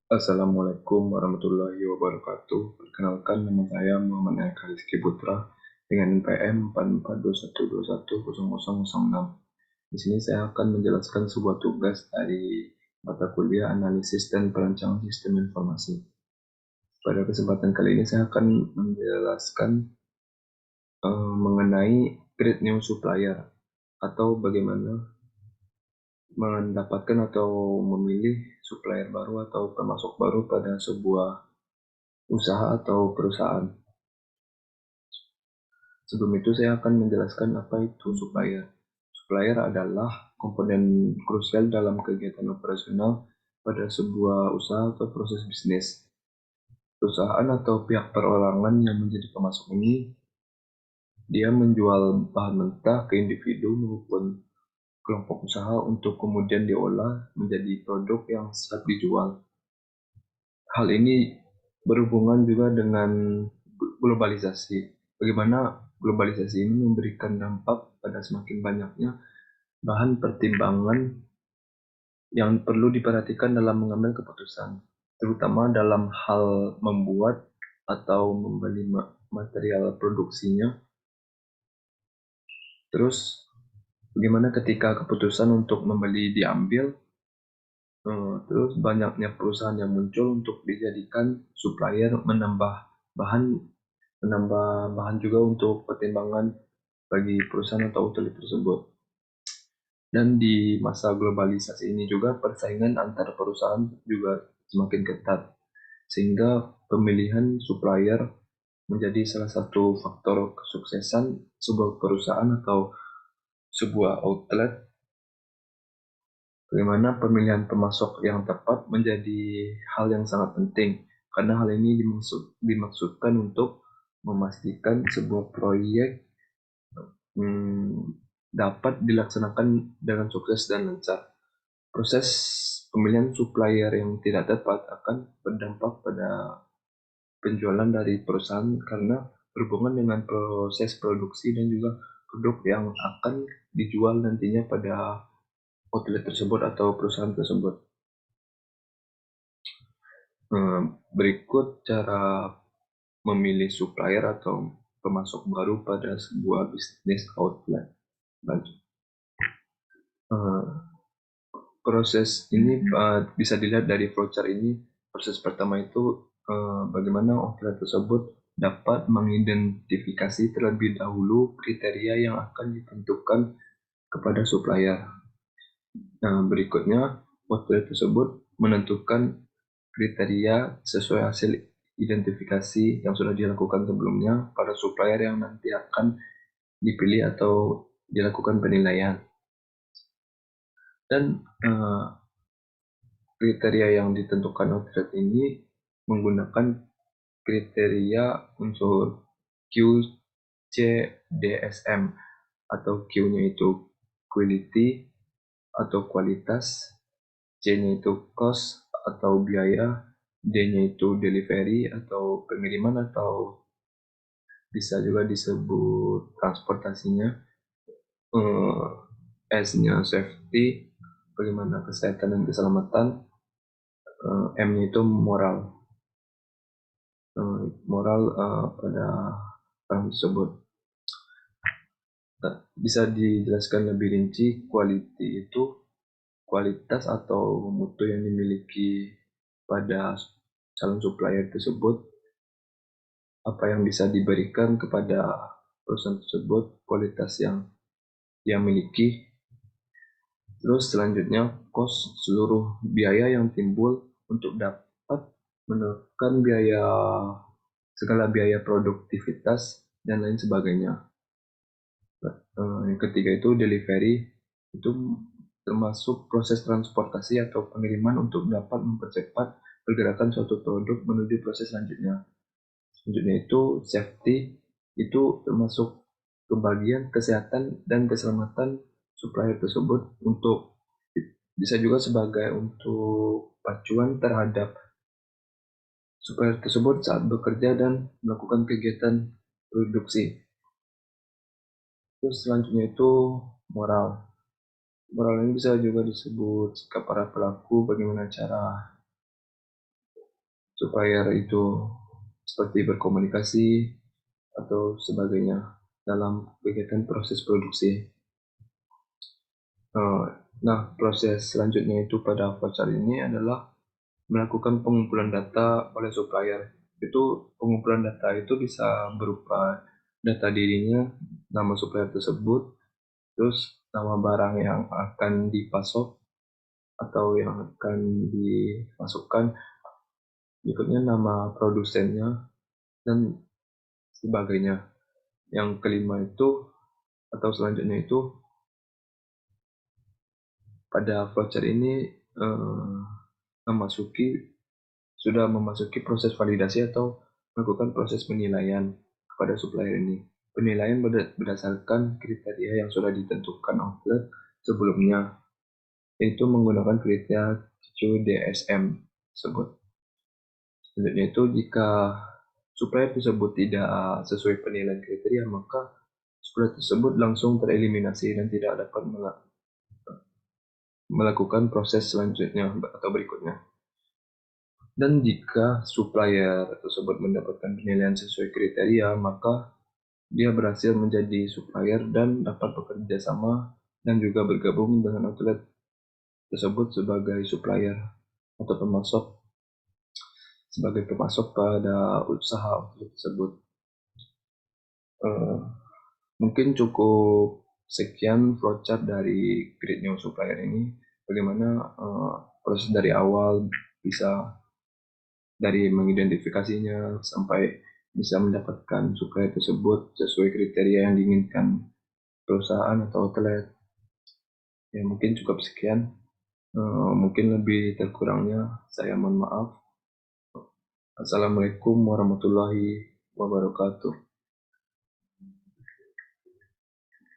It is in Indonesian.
Assalamualaikum warahmatullahi wabarakatuh. Perkenalkan, nama saya Muhammad Eka Rizky Putra dengan NPM 4421210006. Di sini saya akan menjelaskan sebuah tugas dari mata kuliah analisis dan perancangan sistem informasi. Pada kesempatan kali ini saya akan menjelaskan mengenai create new supplier atau bagaimana mendapatkan atau memilih supplier baru atau pemasok baru pada sebuah usaha atau perusahaan. Sebelum itu saya akan menjelaskan apa itu supplier. Supplier adalah komponen krusial dalam kegiatan operasional pada sebuah usaha atau proses bisnis. Perusahaan atau pihak perorangan yang menjadi pemasok ini, dia menjual bahan mentah ke individu maupun kelompok usaha untuk kemudian diolah menjadi produk yang siap dijual. Hal ini berhubungan juga dengan globalisasi. Bagaimana globalisasi ini memberikan dampak pada semakin banyaknya bahan pertimbangan yang perlu diperhatikan dalam mengambil keputusan, terutama dalam hal membuat atau membeli material produksinya. Terus, bagaimana ketika keputusan untuk membeli diambil, terus banyaknya perusahaan yang muncul untuk dijadikan supplier, bahan menambah bahan juga untuk pertimbangan bagi perusahaan atau outlet tersebut. Dan di masa globalisasi ini juga persaingan antar perusahaan juga semakin ketat, sehingga pemilihan supplier menjadi salah satu faktor kesuksesan sebuah perusahaan atau sebuah outlet. Bagaimana pemilihan pemasok yang tepat menjadi hal yang sangat penting, karena hal ini dimaksudkan untuk memastikan sebuah proyek dapat dilaksanakan dengan sukses dan lancar. Proses pemilihan supplier yang tidak tepat akan berdampak pada penjualan dari perusahaan karena berhubungan dengan proses produksi dan juga produk yang akan dijual nantinya pada outlet tersebut atau perusahaan tersebut. Berikut cara memilih supplier atau pemasok baru pada sebuah bisnis outlet. Lanjut. Proses ini bisa dilihat dari flowchart ini. Proses pertama itu bagaimana outlet tersebut dapat mengidentifikasi terlebih dahulu kriteria yang akan ditentukan kepada supplier. Nah, berikutnya outlet tersebut menentukan kriteria sesuai hasil identifikasi yang sudah dilakukan sebelumnya pada supplier yang nanti akan dipilih atau dilakukan penilaian. Dan kriteria yang ditentukan outlet ini menggunakan kriteria unsur QCDSM, atau Q-nya itu quality atau kualitas, C-nya itu cost atau biaya, D-nya itu delivery atau pengiriman atau bisa juga disebut transportasinya, S-nya safety, bagaimana kesehatan dan keselamatan, M-nya itu moral. Moral pada orang tersebut. Bisa dijelaskan lebih rinci, quality itu kualitas atau mutu yang dimiliki pada calon supplier tersebut, apa yang bisa diberikan kepada perusahaan tersebut, kualitas yang dia miliki. Terus selanjutnya, cost, seluruh biaya yang timbul untuk dapat menekan segala biaya produktivitas dan lain sebagainya. Yang ketiga itu delivery, itu termasuk proses transportasi atau pengiriman untuk dapat mempercepat pergerakan suatu produk menuju proses selanjutnya. Selanjutnya itu safety, itu termasuk kebagian kesehatan dan keselamatan supplier tersebut, untuk bisa juga sebagai untuk pacuan terhadap supplier tersebut saat bekerja dan melakukan kegiatan produksi. Terus selanjutnya itu moral. Moral ini bisa juga disebut sikap para pelaku, bagaimana cara supplier itu seperti berkomunikasi atau sebagainya dalam kegiatan proses produksi. Nah, proses selanjutnya itu pada flowchart ini adalah melakukan pengumpulan data oleh supplier. Itu pengumpulan data itu bisa berupa data dirinya, nama supplier tersebut, terus nama barang yang akan dipasok atau yang akan dimasukkan, berikutnya nama produsennya, dan sebagainya. Yang kelima itu atau selanjutnya itu pada flowchart ini memasuki sudah memasuki proses validasi atau melakukan proses penilaian kepada supplier ini. Penilaian berdasarkan kriteria yang sudah ditentukan outlet sebelumnya, yaitu menggunakan kriteria QDSM tersebut. Selanjutnya itu jika supplier tersebut tidak sesuai penilaian kriteria, maka supplier tersebut langsung tereliminasi dan tidak dapat melakukan proses selanjutnya atau berikutnya. Dan jika supplier tersebut mendapatkan penilaian sesuai kriteria, maka dia berhasil menjadi supplier dan dapat bekerja sama dan juga bergabung dengan outlet tersebut sebagai supplier atau pemasok pada usaha outlet tersebut. Mungkin cukup sekian flowchart dari Create New Supplier ini. Bagaimana proses dari awal bisa dari mengidentifikasinya sampai bisa mendapatkan supplier tersebut sesuai kriteria yang diinginkan perusahaan atau outlet. Ya mungkin cukup sekian. Mungkin lebih terkurangnya saya mohon maaf. Assalamualaikum warahmatullahi wabarakatuh.